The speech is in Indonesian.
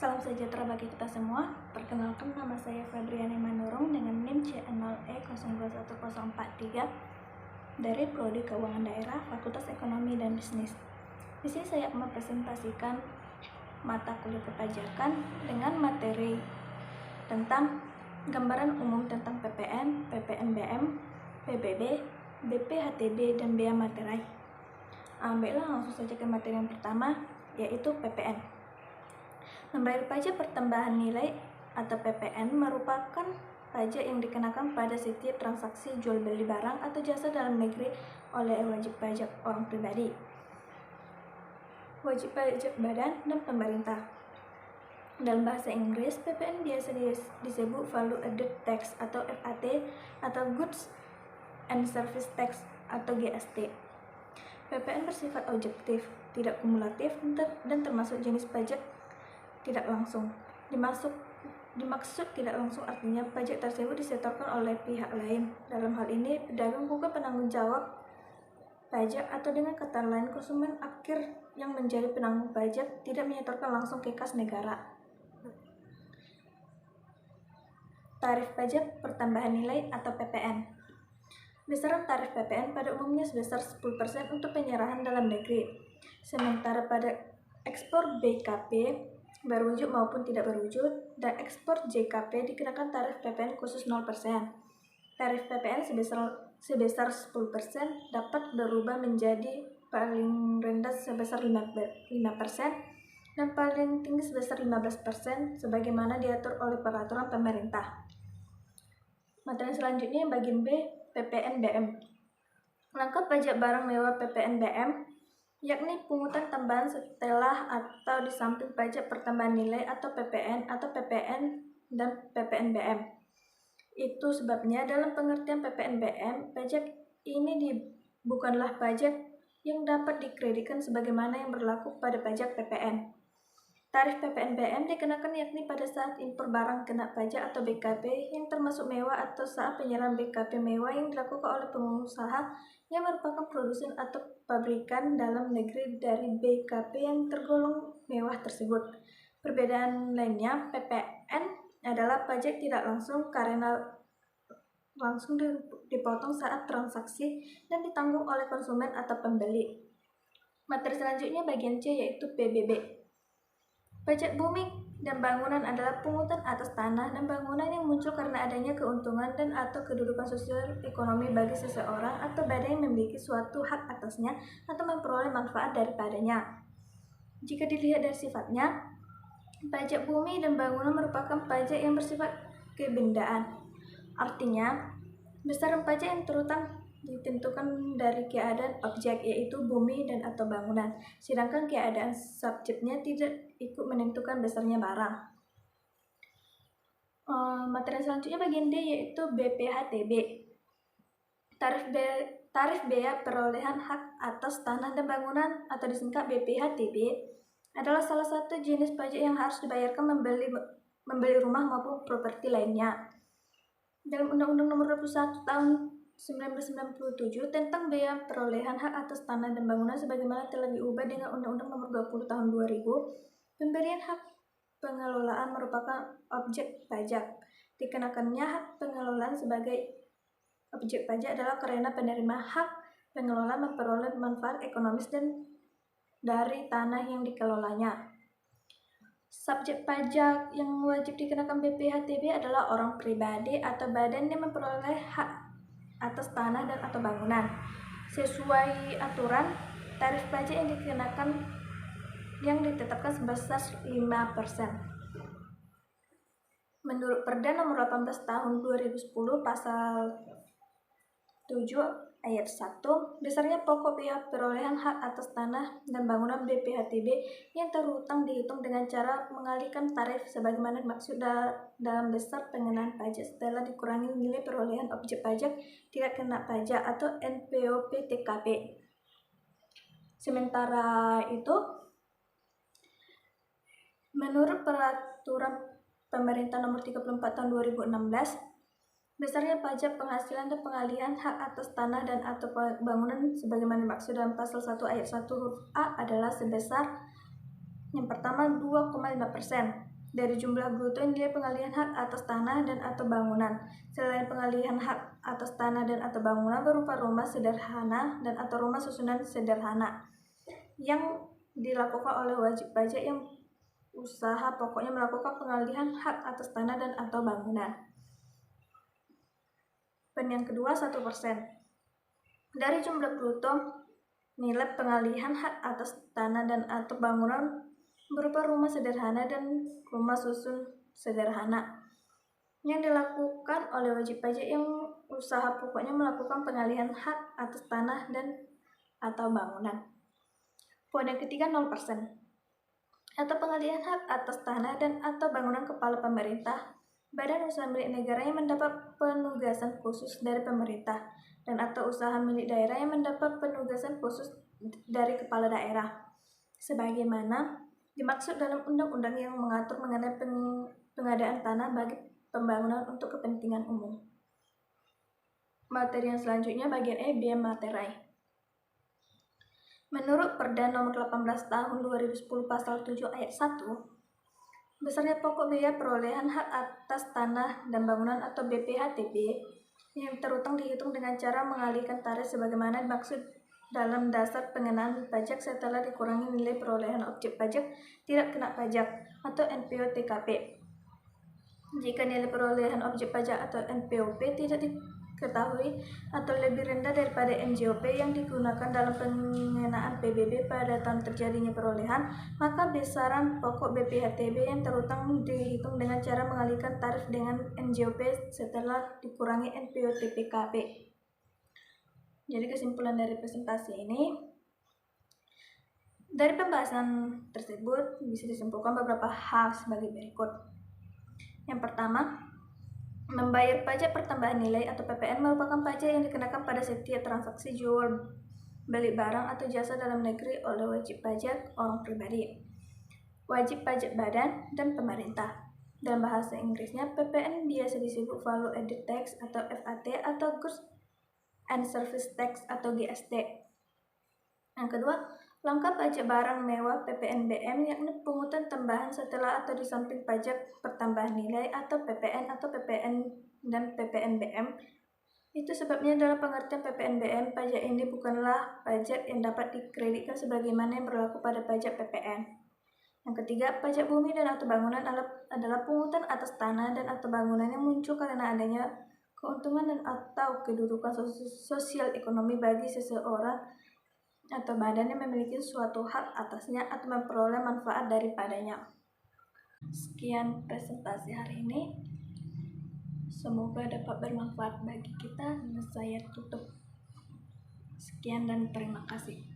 Salam sejahtera bagi kita semua. Perkenalkan, nama saya Fadriani Manurung dengan NIM C0E02104 dari Prodi Keuangan Daerah, Fakultas Ekonomi dan Bisnis. Di sini saya akan mempresentasikan mata kuliah perpajakan dengan materi tentang gambaran umum tentang PPN, PPNBM, PBB, BPHTB, dan bea materai. Baiklah, langsung saja ke materi yang pertama, yaitu PPN. Membayar pajak pertambahan nilai atau PPN merupakan pajak yang dikenakan pada setiap transaksi jual beli barang atau jasa dalam negeri oleh wajib pajak orang pribadi, wajib pajak badan, dan pemerintah. Dalam bahasa Inggris, PPN biasa disebut Value Added Tax atau VAT atau Goods and Service Tax atau GST. PPN bersifat objektif, tidak kumulatif, dan termasuk jenis pajak tidak langsung. Dimaksud tidak langsung artinya pajak tersebut disetorkan oleh pihak lain. Dalam hal ini, pedagang bukan penanggung jawab pajak, atau dengan kata lain, konsumen akhir yang menjadi penanggung pajak tidak menyetorkan langsung ke kas negara. Tarif pajak pertambahan nilai atau PPN. Besaran tarif PPN pada umumnya sebesar 10% untuk penyerahan dalam negeri. Sementara pada ekspor BKP berwujud maupun tidak berwujud dan ekspor JKP dikenakan tarif PPN khusus 0%. Tarif PPN sebesar 10% dapat berubah menjadi paling rendah sebesar 5% dan paling tinggi sebesar 15% sebagaimana diatur oleh peraturan pemerintah. Materi selanjutnya bagian B, PPNBM. Langkah pajak barang mewah PPNBM yakni pungutan tambahan setelah atau di samping pajak pertambahan nilai atau PPN dan PPNBM. Itu sebabnya dalam pengertian PPNBM, pajak ini bukanlah pajak yang dapat dikreditkan sebagaimana yang berlaku pada pajak PPN. Tarif PPNBM dikenakan yakni pada saat impor barang kena pajak atau BKP yang termasuk mewah atau saat penyerahan BKP mewah yang dilakukan oleh pengusaha yang merupakan produsen atau pabrikan dalam negeri dari BKP yang tergolong mewah tersebut. Perbedaan lainnya, PPN adalah pajak tidak langsung karena langsung dipotong saat transaksi dan ditanggung oleh konsumen atau pembeli. Materi selanjutnya bagian C, yaitu PBB. Pajak bumi dan bangunan adalah pungutan atas tanah dan bangunan yang muncul karena adanya keuntungan dan atau kedudukan sosial ekonomi bagi seseorang atau badan yang memiliki suatu hak atasnya atau memperoleh manfaat daripadanya. Jika dilihat dari sifatnya, pajak bumi dan bangunan merupakan pajak yang bersifat kebendaan. Artinya, besaran pajak yang terutang ditentukan dari keadaan objek, yaitu bumi dan atau bangunan, sedangkan keadaan subjeknya tidak ikut menentukan besarnya barang. Materi selanjutnya bagian D, yaitu BPHTB. Tarif bea perolehan hak atas tanah dan bangunan atau disingkat BPHTB adalah salah satu jenis pajak yang harus dibayarkan membeli rumah maupun properti lainnya. Dalam Undang-Undang Nomor 21 Tahun 1997 tentang bea perolehan hak atas tanah dan bangunan sebagaimana telah diubah dengan Undang-Undang Nomor 20 Tahun 2000, pemberian hak pengelolaan merupakan objek pajak. Dikenakannya hak pengelolaan sebagai objek pajak adalah karena penerima hak pengelolaan memperoleh manfaat ekonomis dari tanah yang dikelolanya. Subjek pajak yang wajib dikenakan BPHTB adalah orang pribadi atau badan yang memperoleh hak atas tanah dan atau bangunan. Sesuai aturan, tarif pajak yang dikenakan yang ditetapkan sebesar 5%. Menurut Perda Nomor 18 Tahun 2010 Pasal 7 Ayat 1, besarnya pokok bea perolehan hak atas tanah dan bangunan BPHTB yang terhutang dihitung dengan cara mengalihkan tarif sebagaimana dimaksud dalam besar pengenaan pajak setelah dikurangi nilai perolehan objek pajak tidak kena pajak atau NPOP-TKP. Sementara itu, menurut Peraturan Pemerintah Nomor 34 Tahun 2016, besarnya pajak penghasilan dan pengalihan hak atas tanah dan atau bangunan sebagaimana dimaksud dalam pasal 1 ayat 1 huruf A adalah sebesar yang pertama 2,5%, dari jumlah bruto nilai pengalihan hak atas tanah dan atau bangunan. Selain pengalihan hak atas tanah dan atau bangunan berupa rumah sederhana dan atau rumah susunan sederhana yang dilakukan oleh wajib pajak yang usaha pokoknya melakukan pengalihan hak atas tanah dan atau bangunan. Dan yang kedua 1%. Dari jumlah bruto nilai pengalihan hak atas tanah dan atau bangunan berupa rumah sederhana dan rumah susun sederhana yang dilakukan oleh wajib pajak yang usaha pokoknya melakukan pengalihan hak atas tanah dan atau bangunan. Poin yang ketiga 0%. Atau pengalihan hak atas tanah dan atau bangunan kepala pemerintah, badan usaha milik negara yang mendapat penugasan khusus dari pemerintah, dan atau usaha milik daerah yang mendapat penugasan khusus dari kepala daerah, sebagaimana dimaksud dalam undang-undang yang mengatur mengenai pengadaan tanah bagi pembangunan untuk kepentingan umum. Materi yang selanjutnya bagian E, biaya materai. Menurut Perda Nomor 18 Tahun 2010 Pasal 7 Ayat 1, besarnya pokok biaya perolehan hak atas tanah dan bangunan atau BPHTB yang terutang dihitung dengan cara mengalihkan tarif sebagaimana dimaksud dalam dasar pengenaan pajak setelah dikurangi nilai perolehan objek pajak tidak kena pajak atau NPO-TKP. Jika nilai perolehan objek pajak atau NPOP tidak diketahui atau lebih rendah daripada NJOP yang digunakan dalam pengenaan PBB pada tahun terjadinya perolehan, maka besaran pokok BPHTB yang terutang dihitung dengan cara mengalihkan tarif dengan NJOP setelah dikurangi NPO-TKP. Jadi kesimpulan dari presentasi ini, dari pembahasan tersebut bisa disimpulkan beberapa hal sebagai berikut. Yang pertama, membayar pajak pertambahan nilai atau PPN merupakan pajak yang dikenakan pada setiap transaksi jual beli barang atau jasa dalam negeri oleh wajib pajak orang pribadi, wajib pajak badan, dan pemerintah. Dalam bahasa Inggrisnya, PPN biasa disebut Value Added Tax atau VAT atau Goods and Service Tax atau GST. Yang kedua, langkah pajak barang mewah PPNBM yakni pungutan tambahan setelah atau di samping pajak pertambahan nilai atau PPN atau PPN dan PPNBM. Itu sebabnya dalam pengertian PPNBM, pajak ini bukanlah pajak yang dapat dikreditkan sebagaimana yang berlaku pada pajak PPN. Yang ketiga, pajak bumi dan atau bangunan adalah pungutan atas tanah dan atau bangunan yang muncul karena adanya keuntungan dan atau kedudukan sosial ekonomi bagi seseorang atau badan yang memiliki suatu hak atasnya atau memperoleh manfaat daripadanya. Sekian presentasi hari ini. Semoga dapat bermanfaat bagi kita dan saya tutup. Sekian dan terima kasih.